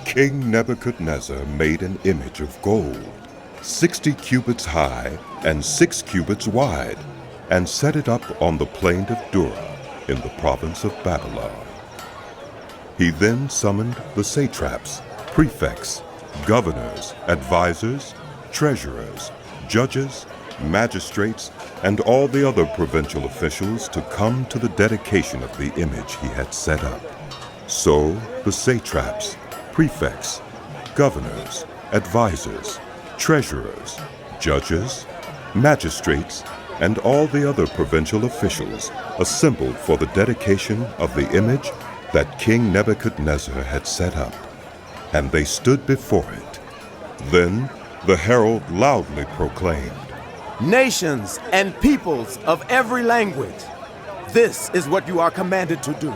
King Nebuchadnezzar made an image of gold, 60 cubits high and 6 cubits wide, and set it up on the plain of Dura in the province of Babylon. He then summoned the satraps, prefects, governors, advisors, treasurers, judges, magistrates, and all the other provincial officials to come to the dedication of the image he had set up. So the satraps, prefects, governors, advisors, treasurers, judges, magistrates, and all the other provincial officials assembled for the dedication of the image that King Nebuchadnezzar had set up, and they stood before it. Then the herald loudly proclaimed, "Nations and peoples of every language, this is what you are commanded to do.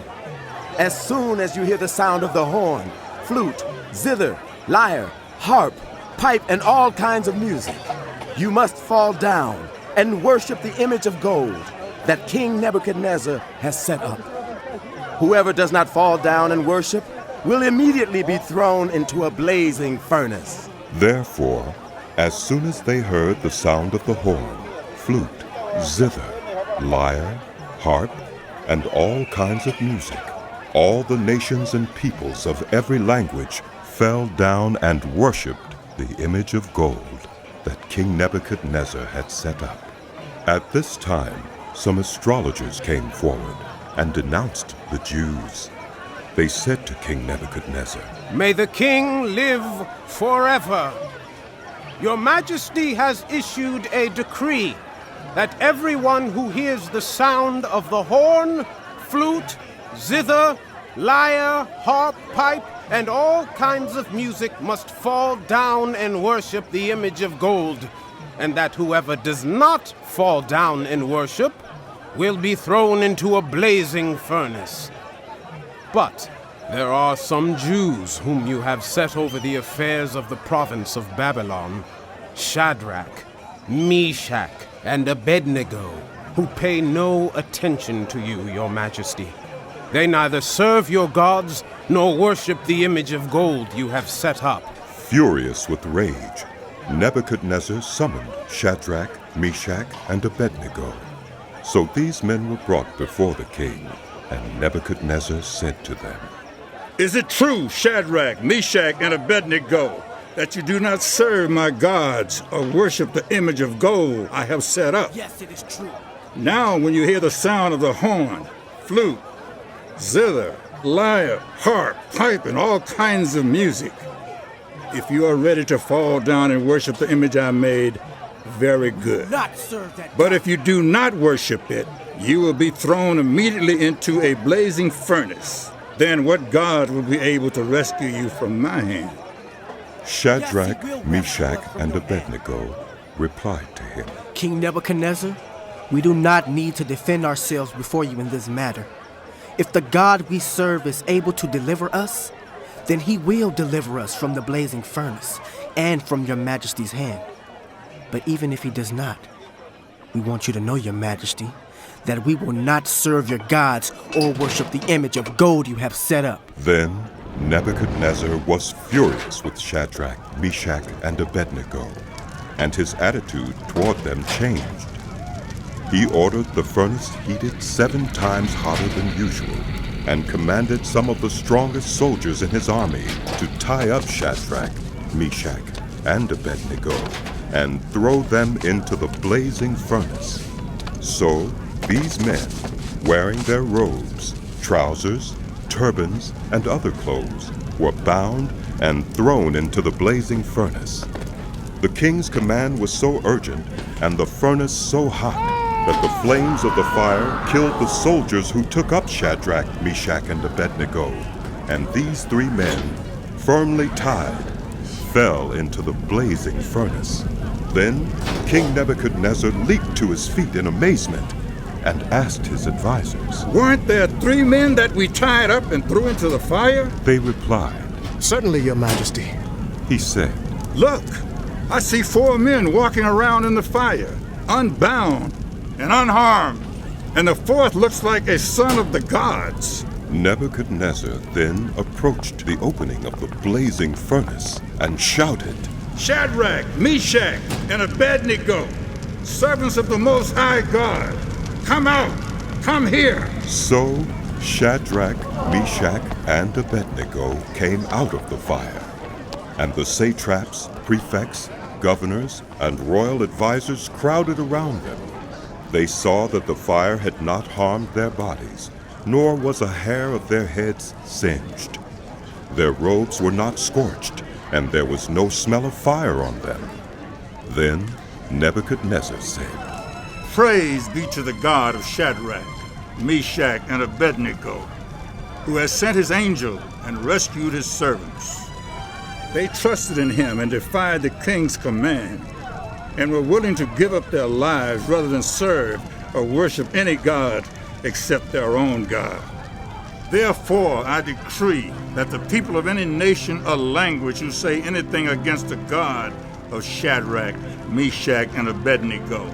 As soon as you hear the sound of the horn, flute, zither, lyre, harp, pipe, and all kinds of music, you must fall down and worship the image of gold that King Nebuchadnezzar has set up. Whoever does not fall down and worship will immediately be thrown into a blazing furnace." Therefore, as soon as they heard the sound of the horn, flute, zither, lyre, harp, and all kinds of music, all the nations and peoples of every language fell down and worshipped the image of gold that King Nebuchadnezzar had set up. At this time, some astrologers came forward and denounced the Jews. They said to King Nebuchadnezzar, "May the king live forever. Your Majesty has issued a decree that everyone who hears the sound of the horn, flute, zither, lyre, harp, pipe, and all kinds of music must fall down and worship the image of gold, and that whoever does not fall down and worship will be thrown into a blazing furnace. But there are some Jews whom you have set over the affairs of the province of Babylon, Shadrach, Meshach, and Abednego, who pay no attention to you, your Majesty. They neither serve your gods nor worship the image of gold you have set up." Furious with rage, Nebuchadnezzar summoned Shadrach, Meshach, and Abednego. So these men were brought before the king, and Nebuchadnezzar said to them, "Is it true, Shadrach, Meshach, and Abednego, that you do not serve my gods or worship the image of gold I have set up?" "Yes, it is true." "Now when you hear the sound of the horn, flute, zither, lyre, harp, pipe, and all kinds of music, if you are ready to fall down and worship the image I made, very good. Not serve that But if you do not worship it, you will be thrown immediately into a blazing furnace. Then what God will be able to rescue you from my hand?" Shadrach, Meshach, and Abednego replied to him, "King Nebuchadnezzar, we do not need to defend ourselves before you in this matter. If the God we serve is able to deliver us, then he will deliver us from the blazing furnace and from your Majesty's hand. But even if he does not, we want you to know, your Majesty, that we will not serve your gods or worship the image of gold you have set up." Then Nebuchadnezzar was furious with Shadrach, Meshach, and Abednego, and his attitude toward them changed. He ordered the furnace heated 7 times hotter than usual, and commanded some of the strongest soldiers in his army to tie up Shadrach, Meshach, and Abednego, and throw them into the blazing furnace. So these men, wearing their robes, trousers, turbans, and other clothes, were bound and thrown into the blazing furnace. The king's command was so urgent and the furnace so hot that the flames of the fire killed the soldiers who took up Shadrach, Meshach, and Abednego, and these 3 men, firmly tied, fell into the blazing furnace. Then King Nebuchadnezzar leaped to his feet in amazement and asked his advisors, "Weren't there 3 men that we tied up and threw into the fire?" They replied, "Certainly, your Majesty." He said, "Look, I see 4 men walking around in the fire, unbound and unharmed, and the 4th looks like a son of the gods." Nebuchadnezzar then approached the opening of the blazing furnace and shouted, Shadrach, Meshach, and Abednego, servants of the Most High God, come out, come here. So Shadrach, Meshach, and Abednego came out of the fire, and the satraps, prefects, governors, and royal advisors crowded around them. They saw that the fire had not harmed their bodies, nor was a hair of their heads singed. Their robes were not scorched, and there was no smell of fire on them. Then Nebuchadnezzar said, Praise be to the God of Shadrach, Meshach, and Abednego, who has sent his angel and rescued his servants. They trusted in him and defied the king's command, and were willing to give up their lives rather than serve or worship any god except their own God. Therefore, I decree that the people of any nation or language who say anything against the God of Shadrach, Meshach, and Abednego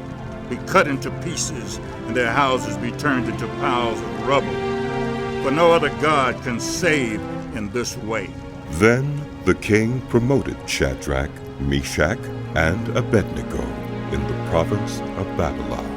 be cut into pieces and their houses be turned into piles of rubble. For no other God can save in this way. Then the king promoted Shadrach, Meshach, and Abednego in the province of Babylon.